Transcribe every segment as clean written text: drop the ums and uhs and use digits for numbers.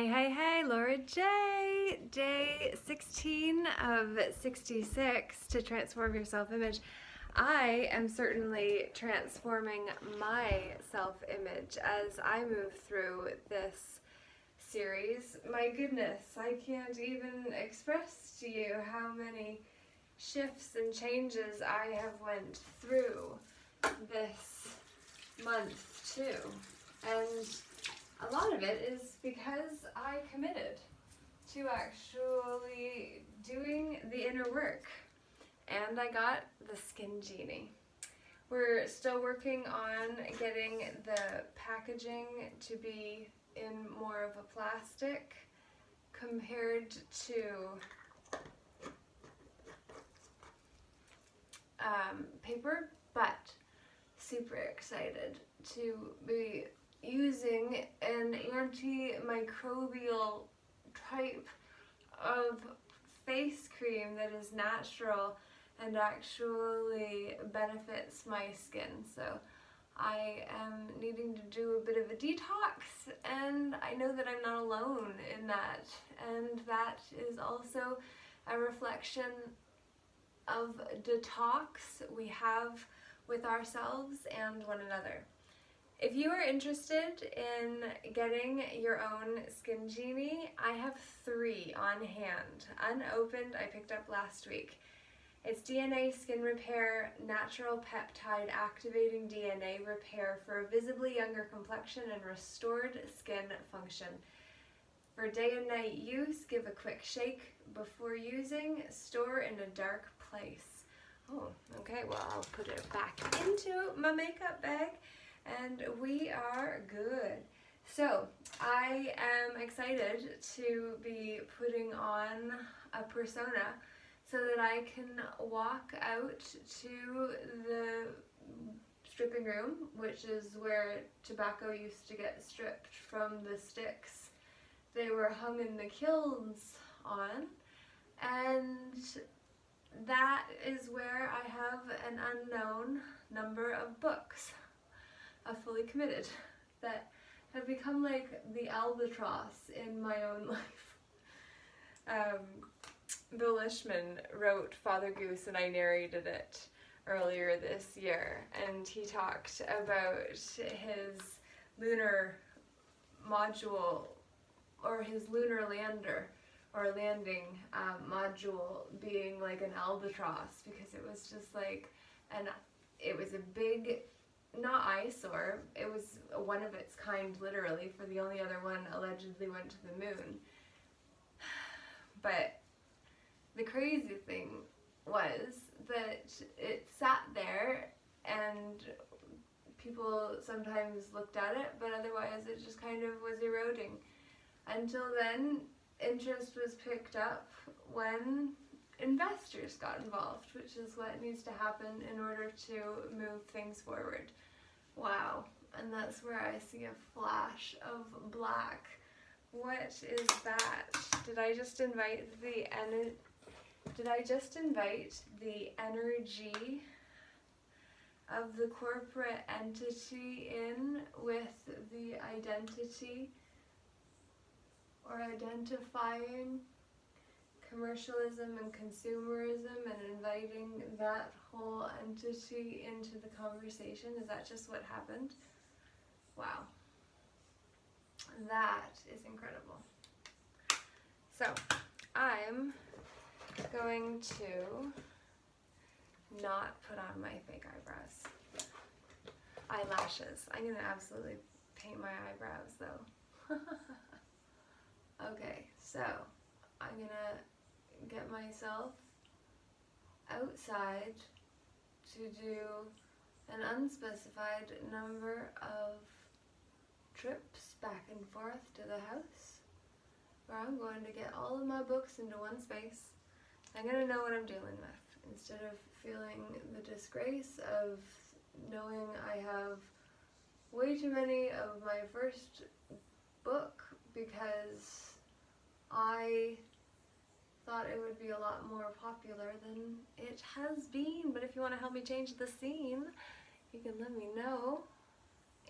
Hey, Laura J. Day 16 of 66 to transform your self-image. I am certainly transforming my self-image as I move through this series. My goodness, I can't even express to you how many shifts and changes I have went through this month too. And a lot of it is because I committed to actually doing the inner work, and I got the Skin Genie. We're still working on getting the packaging to be in more of a plastic compared to paper, but super excited to be using an antimicrobial type of face cream that is natural and actually benefits my skin. So I am needing to do a bit of a detox, and I know that I'm not alone in that, and that is also a reflection of detox we have with ourselves and one another. If you are interested in getting your own Skin Genie, I have 3 on hand, unopened. I picked up last week. It's DNA Skin Repair, Natural Peptide Activating DNA Repair for a visibly younger complexion and restored skin function. For day and night use, give a quick shake before using. Store in a dark place. Oh, okay, well, I'll put it back into my makeup bag. And we are good. So I am excited to be putting on a persona so that I can walk out to the stripping room, which is where tobacco used to get stripped from the sticks they were hung in the kilns on, and that is where I have an unknown number of books. Fully committed that have become like the albatross in my own life. Bill Lishman wrote Father Goose, and I narrated it earlier this year, and he talked about his lunar module, or his lunar lander or landing module being like an albatross, because it was just like it was a big, not eyesore, it was one of its kind literally, for the only other one allegedly went to the moon. But the crazy thing was that it sat there and people sometimes looked at it, but otherwise it just kind of was eroding. Until then, interest was picked up when investors got involved, which is what needs to happen in order to move things forward. Wow, and that's where I see a flash of black. What is that? Did I just invite the energy of the corporate entity in with the identity, or identifying commercialism and consumerism and inviting that whole entity into the conversation? Is that just what happened? Wow. That is incredible. So, I'm going to not put on my fake eyebrows. Eyelashes. I'm going to absolutely paint my eyebrows though. Okay, so I'm going to get myself outside to do an unspecified number of trips back and forth to the house, where I'm going to get all of my books into one space. I'm going to know what I'm dealing with, instead of feeling the disgrace of knowing I have way too many of my first book, because I thought it would be a lot more popular than it has been. But if you want to help me change the scene, you can let me know.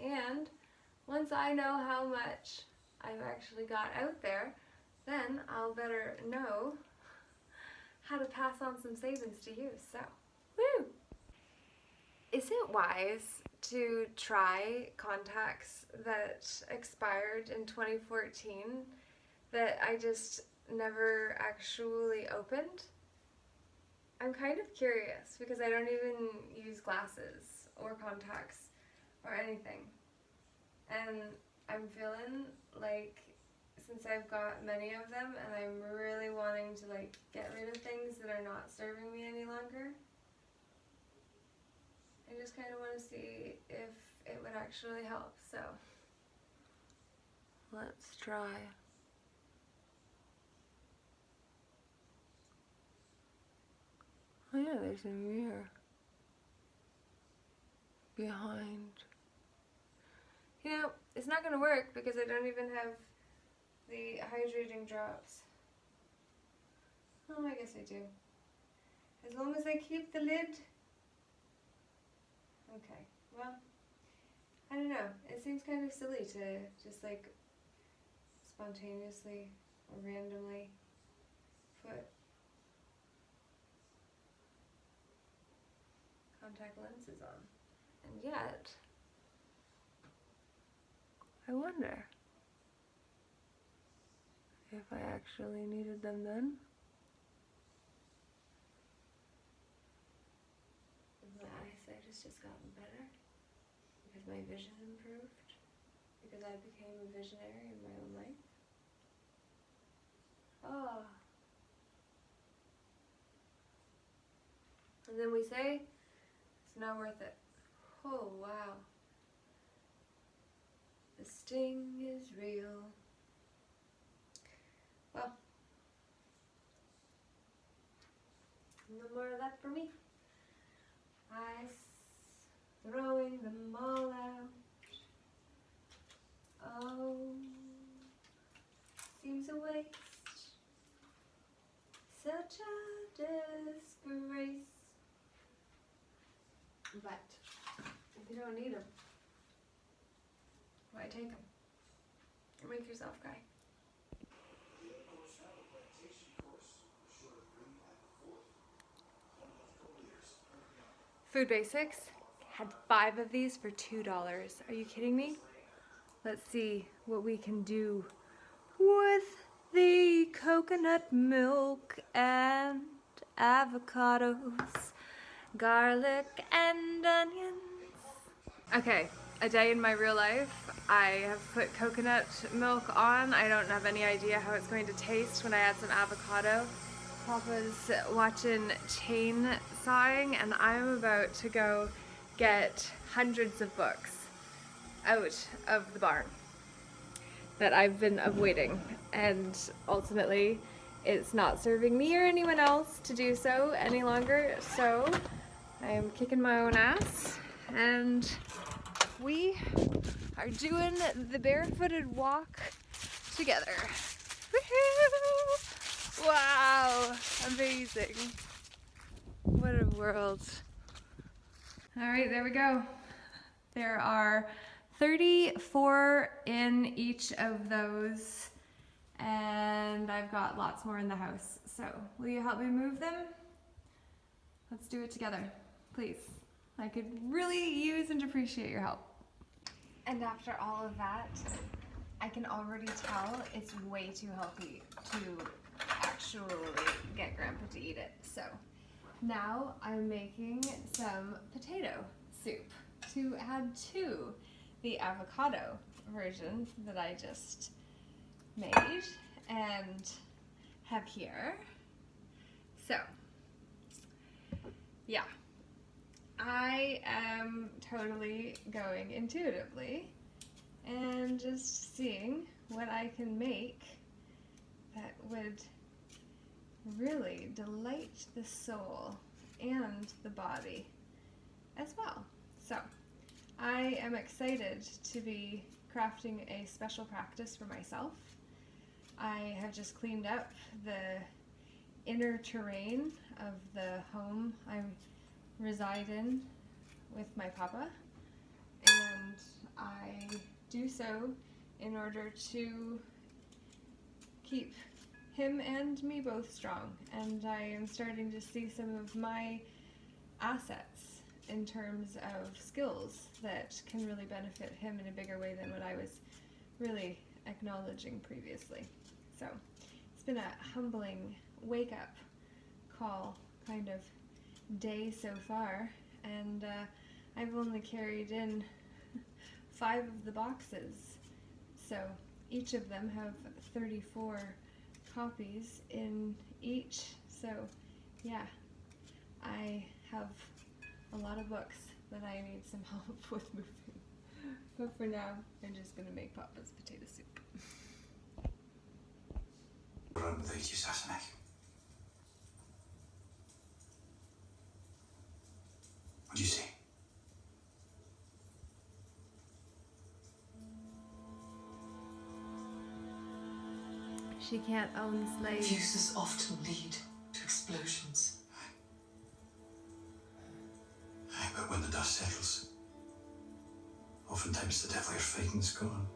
And once I know how much I've actually got out there, then I'll better know how to pass on some savings to you. So, woo! Is it wise to try contacts that expired in 2014 that I just never actually opened? I'm kind of curious because I don't even use glasses or contacts or anything. And I'm feeling like since I've got many of them and I'm really wanting to like get rid of things that are not serving me any longer, I just kind of want to see if it would actually help. So let's try. Oh yeah, there's a mirror behind. You know, it's not going to work because I don't even have the hydrating drops. Oh, I guess I do. As long as I keep the lid. Okay, well, I don't know. It seems kind of silly to just like spontaneously or randomly put contact lenses on. And yet, I wonder if I actually needed them then. My eyesight has just gotten better because my vision improved, because I became a visionary in my own life. Oh. And then we say, it's not worth it. Oh, wow. The sting is real. Well, no more of that for me. Throwing them all out. Oh, seems a waste. Such a disgrace. But if you don't need them, why take them? Make yourself cry. Food Basics had 5 of these for $2. Are you kidding me? Let's see what we can do with the coconut milk and avocados, garlic and onions. Okay, a day in my real life. I have put coconut milk on. I don't have any idea how it's going to taste when I add some avocado. Papa's watching chainsawing and I'm about to go get hundreds of books out of the barn that I've been avoiding, and ultimately it's not serving me or anyone else to do so any longer, so I am kicking my own ass and we are doing the barefooted walk together. Woohoo! Wow, amazing. What a world. All right, there we go. There are 34 in each of those, and I've got lots more in the house. So, will you help me move them? Let's do it together, please. I could really use and appreciate your help. And after all of that, I can already tell it's way too healthy to actually get Grandpa to eat it. So now I'm making some potato soup to add to the avocado version that I just made and have here. So yeah, I am totally going intuitively and just seeing what I can make that would really delight the soul and the body as well. So I am excited to be crafting a special practice for myself. I have just cleaned up the inner terrain of the home I reside in with my papa, and I do so in order to keep him and me both strong. And I am starting to see some of my assets in terms of skills that can really benefit him in a bigger way than what I was really acknowledging previously. So it's been a humbling wake-up call kind of day so far, and I've only carried in 5 of the boxes, so each of them have 34 copies in each. So yeah, I have a lot of books that I need some help with moving. But for now, I'm just gonna make Papa's potato soup. What do you see? She can't own slaves. Fuses often lead to explosions. Aye, but when the dust settles, oftentimes the devil you're fighting's gone.